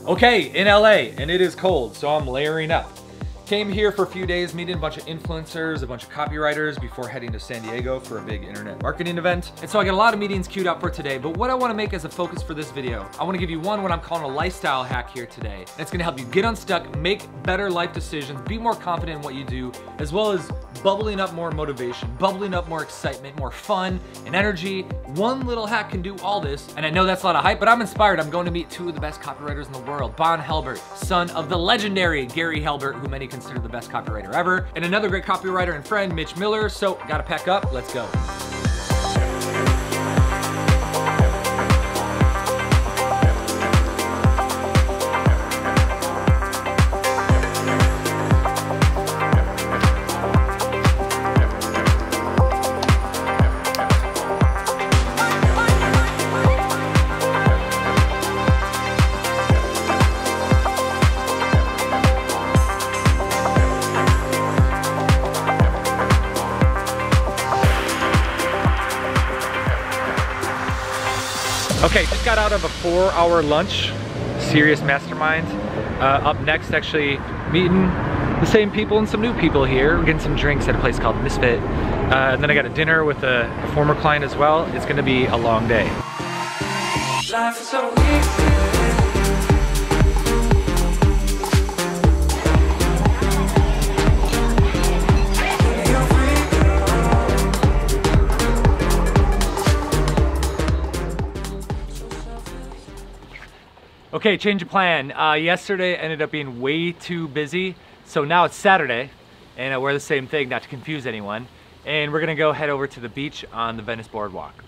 Okay, in LA, and it is cold, so I'm layering up. Came here for a few days, meeting a bunch of influencers, a bunch of copywriters before heading to San Diego for a big internet marketing event. And so I got a lot of meetings queued up for today, but what I wanna make as a focus for this video, I wanna give you what I'm calling a lifestyle hack here today. And it's gonna help you get unstuck, make better life decisions, be more confident in what you do, as well as bubbling up more motivation, bubbling up more excitement, more fun and energy. One little hack can do all this. And I know that's a lot of hype, but I'm inspired. I'm going to meet two of the best copywriters in the world. Bon Helbert, son of the legendary Gary Helbert, who many consider the best copywriter ever, and another great copywriter and friend, Mitch Miller. So gotta pack up, let's go. Okay, just got out of a 4-hour lunch, serious mastermind. Up next, actually meeting the same people and some new people here. We're getting some drinks at a place called Misfit. And then I got a dinner with a former client as well. It's gonna be a long day. Life is so easy. Okay, change of plan. Yesterday ended up being way too busy, so now it's Saturday, and I wear the same thing, not to confuse anyone, and we're gonna go head over to the beach on the Venice Boardwalk.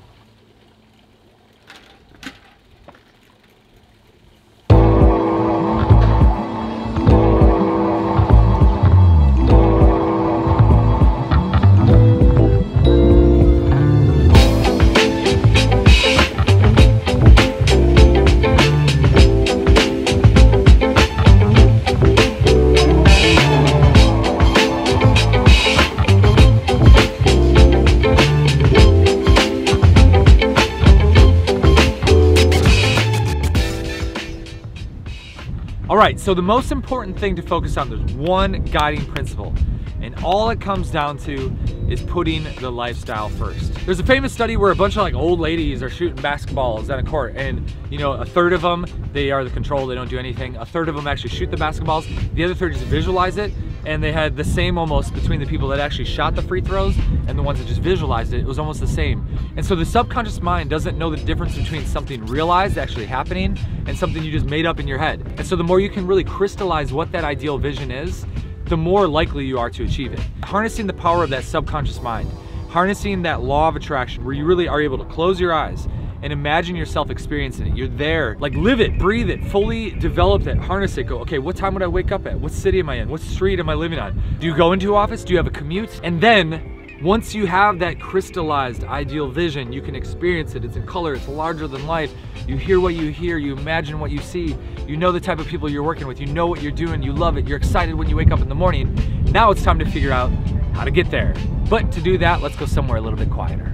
All right, so the most important thing to focus on, there's one guiding principle, and all it comes down to is putting the lifestyle first. There's a famous study where a bunch of like old ladies are shooting basketballs on a court, and you know, a third of them, they are the control, they don't do anything. A third of them actually shoot the basketballs. The other third just visualize it, and they had the same almost between the people that actually shot the free throws and the ones that just visualized it. It was almost the same. And so the subconscious mind doesn't know the difference between something realized actually happening and something you just made up in your head. And so the more you can really crystallize what that ideal vision is, the more likely you are to achieve it. Harnessing the power of that subconscious mind, harnessing that law of attraction where you really are able to close your eyes and imagine yourself experiencing it. You're there, like live it, breathe it, fully develop it, harness it, go, okay, what time would I wake up at? What city am I in? What street am I living on? Do you go into office? Do you have a commute? And then once you have that crystallized ideal vision, you can experience it. It's in color, it's larger than life. You hear what you hear, you imagine what you see. You know the type of people you're working with, you know what you're doing, you love it, you're excited when you wake up in the morning. Now it's time to figure out how to get there. But to do that, let's go somewhere a little bit quieter.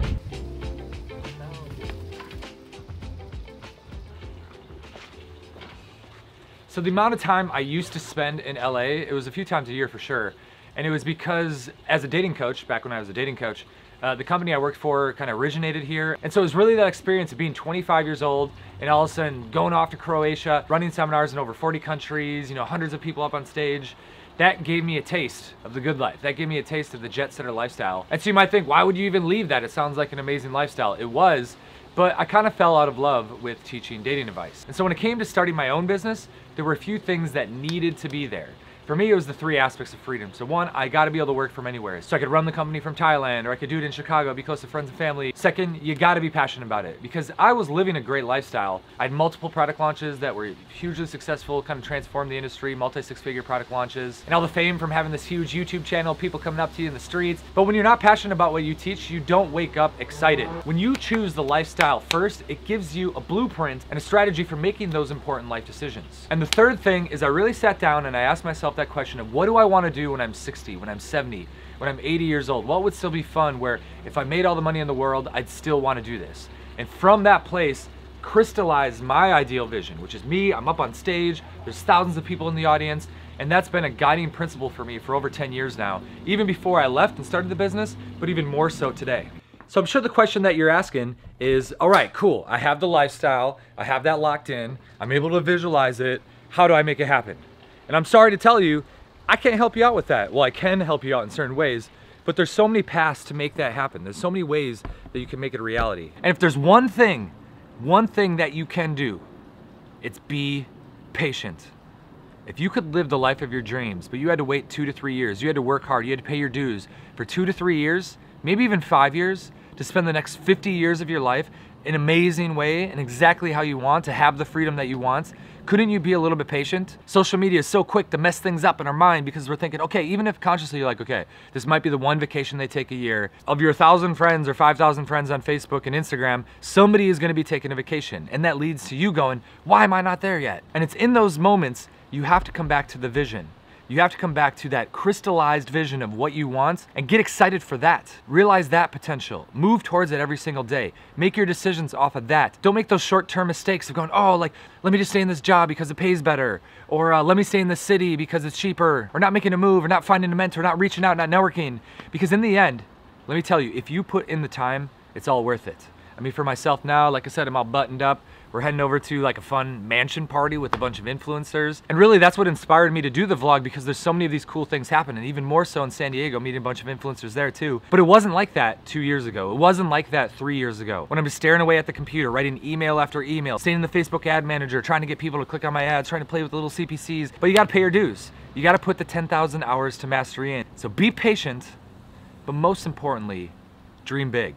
So the amount of time I used to spend in LA, it was a few times a year for sure. And it was because as a dating coach, back when I was a dating coach, the company I worked for kind of originated here. And so it was really that experience of being 25 years old and all of a sudden going off to Croatia, running seminars in over 40 countries, you know, hundreds of people up on stage. That gave me a taste of the good life. That gave me a taste of the jet setter lifestyle. And so you might think, why would you even leave that? It sounds like an amazing lifestyle. It was, but I kind of fell out of love with teaching dating advice. And so when it came to starting my own business, there were a few things that needed to be there. For me, it was the 3 aspects of freedom. So one, I gotta be able to work from anywhere. So I could run the company from Thailand, or I could do it in Chicago, be close to friends and family. Second, you gotta be passionate about it, because I was living a great lifestyle. I had multiple product launches that were hugely successful, kind of transformed the industry, multi-6-figure product launches, and all the fame from having this huge YouTube channel, people coming up to you in the streets. But when you're not passionate about what you teach, you don't wake up excited. When you choose the lifestyle first, it gives you a blueprint and a strategy for making those important life decisions. And the third thing is I really sat down and I asked myself that question of what do I want to do when I'm 60, when I'm 70, when I'm 80 years old? What would still be fun where if I made all the money in the world, I'd still want to do this? And from that place, crystallize my ideal vision, which is me. I'm up on stage, there's thousands of people in the audience, and that's been a guiding principle for me for over 10 years now, even before I left and started the business, but even more so today. So I'm sure the question that you're asking is, all right, cool, I have the lifestyle, I have that locked in, I'm able to visualize it, how do I make it happen? And I'm sorry to tell you, I can't help you out with that. Well, I can help you out in certain ways, but there's so many paths to make that happen. There's so many ways that you can make it a reality. And if there's one thing that you can do, it's be patient. If you could live the life of your dreams, but you had to wait 2 to 3 years, you had to work hard, you had to pay your dues for 2 to 3 years, maybe even 5 years, to spend the next 50 years of your life in an amazing way and exactly how you want, to have the freedom that you want, couldn't you be a little bit patient? Social media is so quick to mess things up in our mind because we're thinking, okay, even if consciously you're like, okay, this might be the one vacation they take a year. Of your 1,000 friends or 5,000 friends on Facebook and Instagram, somebody is gonna be taking a vacation. And that leads to you going, why am I not there yet? And it's in those moments you have to come back to the vision. You have to come back to that crystallized vision of what you want and get excited for that. Realize that potential. Move towards it every single day. Make your decisions off of that. Don't make those short-term mistakes of going, oh, like, let me just stay in this job because it pays better. Or let me stay in this city because it's cheaper. Or not making a move, or not finding a mentor, not reaching out, not networking. Because in the end, let me tell you, if you put in the time, it's all worth it. I mean, for myself now, like I said, I'm all buttoned up. We're heading over to like a fun mansion party with a bunch of influencers. And really that's what inspired me to do the vlog, because there's so many of these cool things happening, even more so in San Diego, meeting a bunch of influencers there too. But it wasn't like that 2 years ago. It wasn't like that 3 years ago. When I'm just staring away at the computer, writing email after email, staying in the Facebook ad manager, trying to get people to click on my ads, trying to play with the little CPCs. But you gotta pay your dues. You gotta put the 10,000 hours to mastery in. So be patient, but most importantly, dream big.